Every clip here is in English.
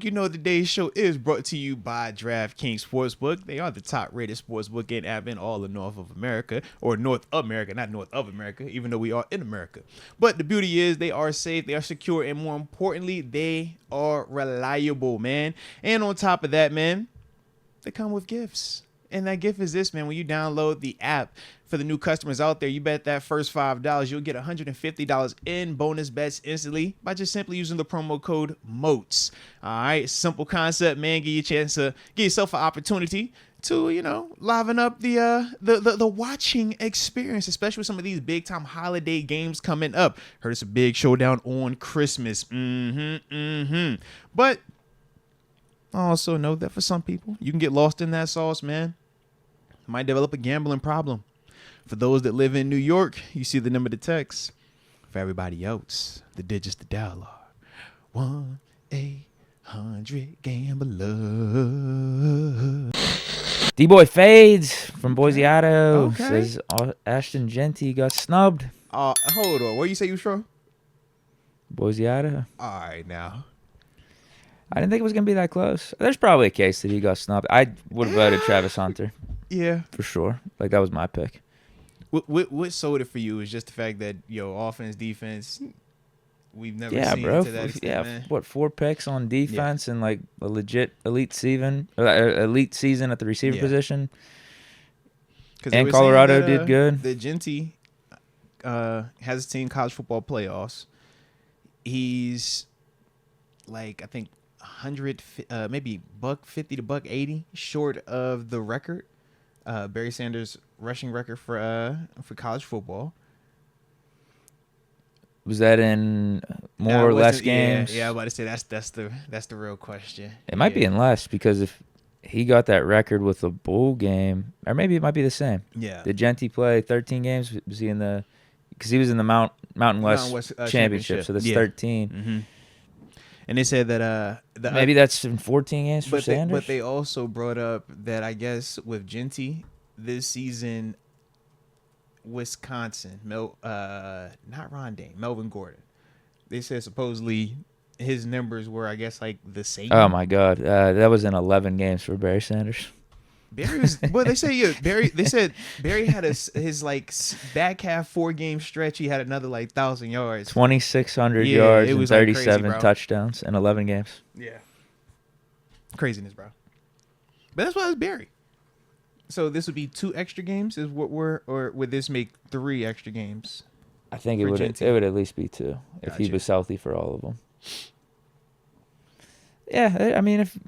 You know today's show is brought to you by DraftKings Sportsbook. They are the top-rated sportsbook and app in all of North of America, or North America, not North of America, even though we are in America. But the beauty is they are safe, they are secure, and more importantly, they are reliable, man. And on top of that, man, they come with gifts. And that gift is this, man. When you download the app, for the new customers out there, you bet that first $5, you'll get $150 in bonus bets instantly by just simply using the promo code MOATS. All right, simple concept, man. Give you a chance to give yourself an opportunity to, liven up the watching experience, especially with some of these big time holiday games coming up. Heard it's a big showdown on Christmas. But I also know that for some people, you can get lost in that sauce, man. Might develop a gambling problem. For those that live in New York, you see the number to text. For everybody else, the digits to dial are 1-800-GAMBLER. D-Boy Fades from Boise, Idaho. Okay. Says Ashton Genty got snubbed. Hold on. Where you say you was from? Boise, Idaho. All right, now. I didn't think it was going to be that close. There's probably a case that he got snubbed. I would have voted Travis Hunter. Yeah. For sure. Like, that was my pick. What sold it for you is just the fact that, offense, defense, we've never seen bro. to that extent, man. What, 4 picks on defense and, like, a legit elite season at the receiver position? And Colorado did good. The Genty has a team college football playoffs. He's, like, I think 100, maybe $150 to $180 short of the record. Barry Sanders' rushing record for college football. Was that in more or less games? Yeah, I was about to say that's the real question. It might be in less, because if he got that record with a bowl game, or maybe it might be the same. Yeah. Did Genty play 13 games? Was he in the? Because he was in the Mountain West Championship, so that's 13. Mm-hmm. And they said that maybe that's in 14 games for Sanders. But they also brought up that I guess with Genty this season, Wisconsin, not Rondé, Melvin Gordon. They said supposedly his numbers were, I guess, like the same. Oh my God, that was in 11 games for Barry Sanders. Barry was, well, they say Barry. They said Barry had his like back half 4-game stretch. He had another like 1,000 yards, 2,600 yards, and 37 like crazy, touchdowns in 11 games. Yeah, craziness, bro. But that's why it's Barry. So this would be 2 extra games, is what or would this make 3 extra games? I think it would at least be 2 if he was healthy for all of them. Yeah, I mean, if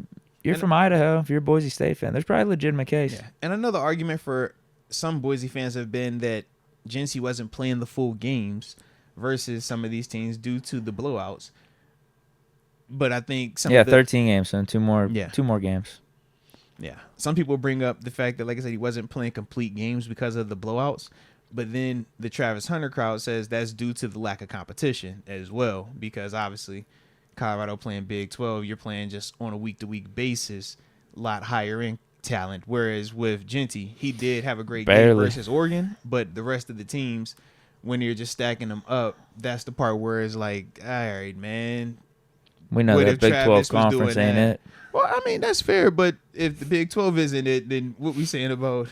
you're from Idaho, if you're a Boise State fan, there's probably a legitimate case. Yeah. And another argument for some Boise fans have been that Genty wasn't playing the full games versus some of these teams due to the blowouts. But I think 13 games and 2 more games. Yeah. Some people bring up the fact that, like I said, he wasn't playing complete games because of the blowouts. But then the Travis Hunter crowd says that's due to the lack of competition as well, because obviously Colorado playing Big 12, you're playing just on a week-to-week basis, a lot higher in talent. Whereas with Genty, he did have a great game versus Oregon, but the rest of the teams, when you're just stacking them up, that's the part where it's like, all right, man. We know that Big 12 conference ain't it. Well, I mean, that's fair, but if the Big 12 isn't it, then what we saying about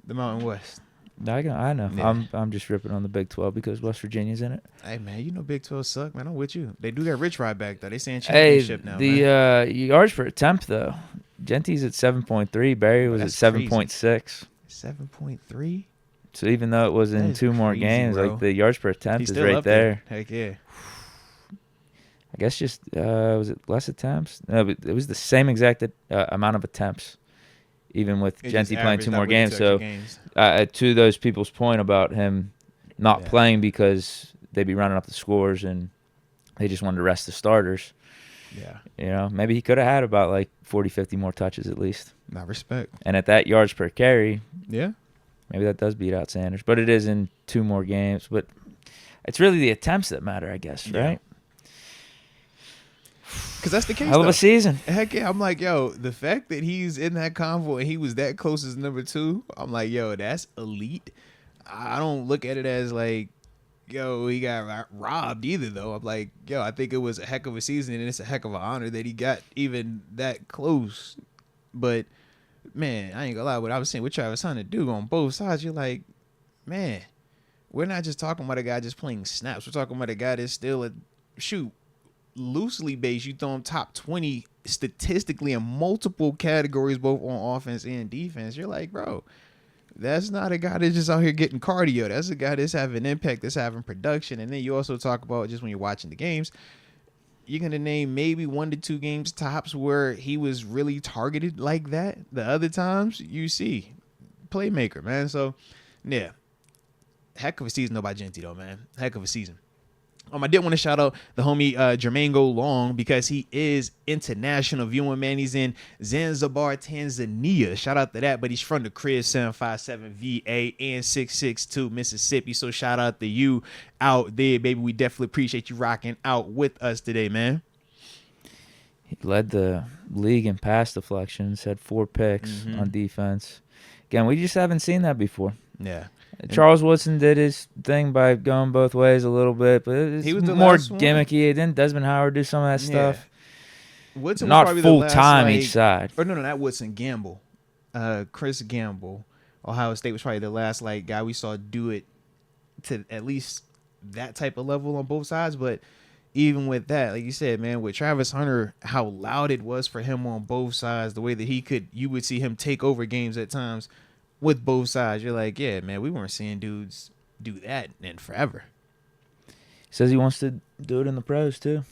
the Mountain West? I know. Yeah. I'm just ripping on the Big 12 because West Virginia's in it. Hey, man, you know Big 12 suck, man. I'm with you. They do got Rich Rod back, though. They saying championship now, the yards per attempt, though. Genty's at 7.3. Barry was at 7.6. 7.3? So even though it was in 2 more games, bro, like the yards per attempt is right there. Heck yeah. I guess just, was it less attempts? No, but it was the same exact amount of attempts, even with Genty playing 2 more games. So to those people's point about him not playing because they'd be running up the scores and they just wanted to rest the starters. Yeah. Maybe he could have had about like 40, 50 more touches at least. Not respect. And at that yards per carry, maybe that does beat out Sanders. But it is in 2 more games. But it's really the attempts that matter, I guess, right? Because that's the case. Hell of a season. Heck yeah. I'm like, yo, the fact that he's in that convo and he was that close as number 2, I'm like, yo, that's elite. I don't look at it as like, yo, he got robbed either, though. I'm like, yo, I think it was a heck of a season, and it's a heck of an honor that he got even that close. But, man, I ain't gonna lie, what I was saying, what Travis Hunter do on both sides, you're like, man, we're not just talking about a guy just playing snaps. We're talking about a guy that's still loosely based. You throw him top 20 statistically in multiple categories, both on offense and defense. You're like, bro, that's not a guy that's just out here getting cardio. That's a guy that's having impact, that's having production. And then you also talk about just when you're watching the games, you're going to name maybe 1 to 2 games tops where he was really targeted like that. The other times you see playmaker, man. So, yeah. Heck of a season, though, by Genty, though, man. Heck of a season. I did want to shout out the homie Jermaine Go Long because he is international viewing, man. He's in Zanzibar, Tanzania. Shout out to that, but he's from the crib 757 VA and 662 Mississippi. So shout out to you out there, baby. We definitely appreciate you rocking out with us today, man. He led the league in pass deflections, had 4 picks on defense. Again, we just haven't seen that before. Yeah. Charles Woodson did his thing by going both ways a little bit, but it was more gimmicky. Didn't Desmond Howard do some of that stuff? Woodson not was full time each side. Or no, not Woodson. Gamble, Chris Gamble, Ohio State was probably the last guy we saw do it to at least that type of level on both sides. But even with that, like you said, man, with Travis Hunter, how loud it was for him on both sides, the way that you would see him take over games at times. With both sides, you're like, yeah, man, we weren't seeing dudes do that in forever. Says he wants to do it in the pros too.